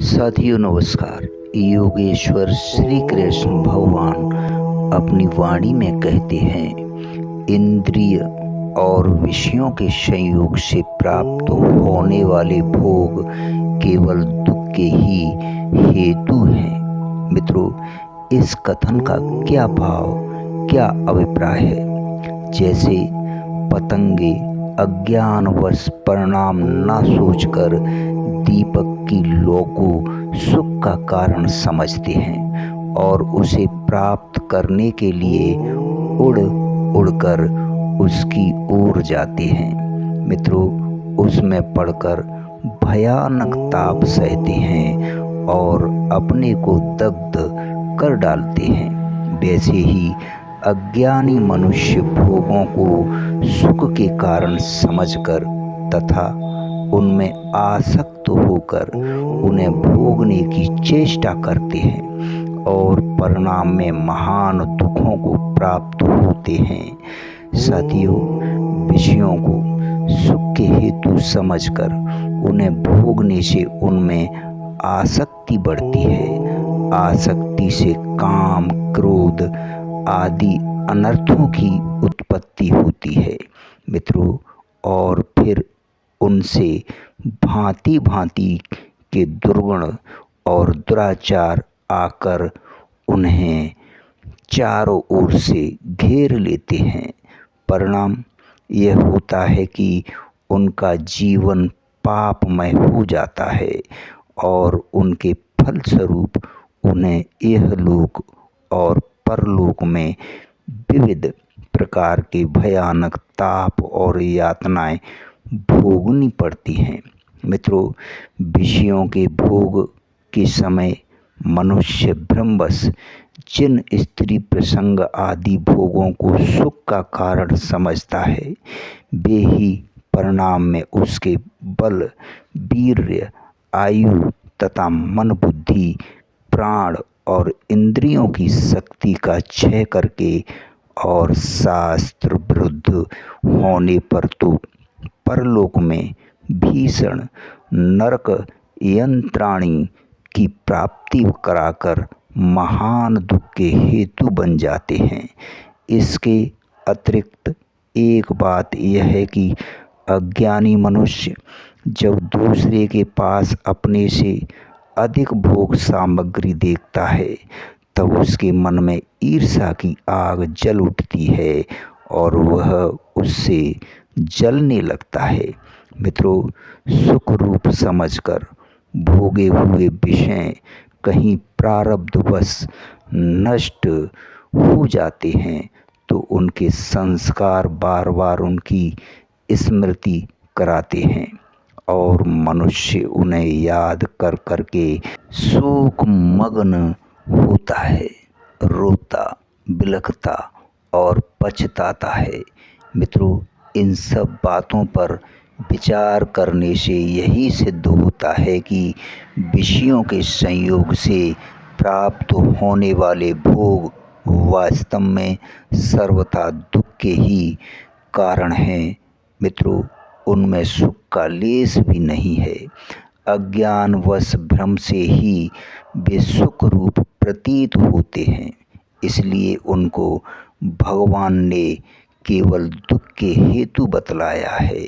साथियों नमस्कार। योगेश्वर श्री कृष्ण भगवान अपनी वाणी में कहते हैं, इंद्रिय और विषयों के संयोग से प्राप्त होने वाले भोग केवल दुख के ही हेतु हैं। मित्रों, इस कथन का क्या भाव, क्या अभिप्राय है? जैसे पतंगे अज्ञानवश परिणाम न सोचकर दीपक की लौ को सुख का कारण समझते हैं और उसे प्राप्त करने के लिए उड़ उड़कर उसकी ओर जाते हैं। मित्रों, उसमें पड़कर भयानक ताप सहते हैं और अपने को दग्ध कर डालते हैं। वैसे ही अज्ञानी मनुष्य भोगों को सुख के कारण समझकर तथा उनमें आसक्त होकर उन्हें भोगने की चेष्टा करते हैं और परिणाम में महान दुखों को प्राप्त होते हैं। साथियों, विषयों को सुख के हेतु समझकर उन्हें भोगने से उनमें आसक्ति बढ़ती है। आसक्ति से काम, क्रोध आदि अनर्थों की उत्पत्ति होती है। मित्रों, और फिर उनसे भांति भांति के दुर्गुण और दुराचार आकर उन्हें चारों ओर से घेर लेते हैं। परिणाम यह होता है कि उनका जीवन पापमय हो जाता है और उनके फलस्वरूप उन्हें इहलोक और परलोक में विविध प्रकार के भयानक ताप और यातनाएं भोगनी पड़ती हैं। मित्रों, विषयों के भोग के समय मनुष्य भ्रमवश जिन स्त्री प्रसंग आदि भोगों को सुख का कारण समझता है, वे ही परिणाम में उसके बल, वीर्य, आयु तथा मन, बुद्धि, प्राण और इंद्रियों की शक्ति का क्षय करके और शास्त्र विरुद्ध होने पर तो परलोक में भीषण नरक यंत्राणी की प्राप्ति कराकर महान दुख के हेतु बन जाते हैं। इसके अतिरिक्त एक बात यह है कि अज्ञानी मनुष्य जब दूसरे के पास अपने से अधिक भोग सामग्री देखता है, तब उसके मन में ईर्ष्या की आग जल उठती है और वह उससे जलने लगता है। मित्रों, सुख रूप समझकर भोगे हुए विषय कहीं प्रारब्धवश नष्ट हो जाते हैं तो उनके संस्कार बार बार उनकी स्मृति कराते हैं और मनुष्य उन्हें याद कर करके शोक मग्न होता है, रोता, बिलखता और पछताता है। मित्रों, इन सब बातों पर विचार करने से यही सिद्ध होता है कि विषयों के संयोग से प्राप्त होने वाले भोग वास्तव में सर्वथा दुख के ही कारण हैं। मित्रों, उनमें सुख का लेश भी नहीं है। अज्ञानवश भ्रम से ही वे सुख रूप प्रतीत होते हैं, इसलिए उनको भगवान ने केवल दुख के हेतु बतलाया है।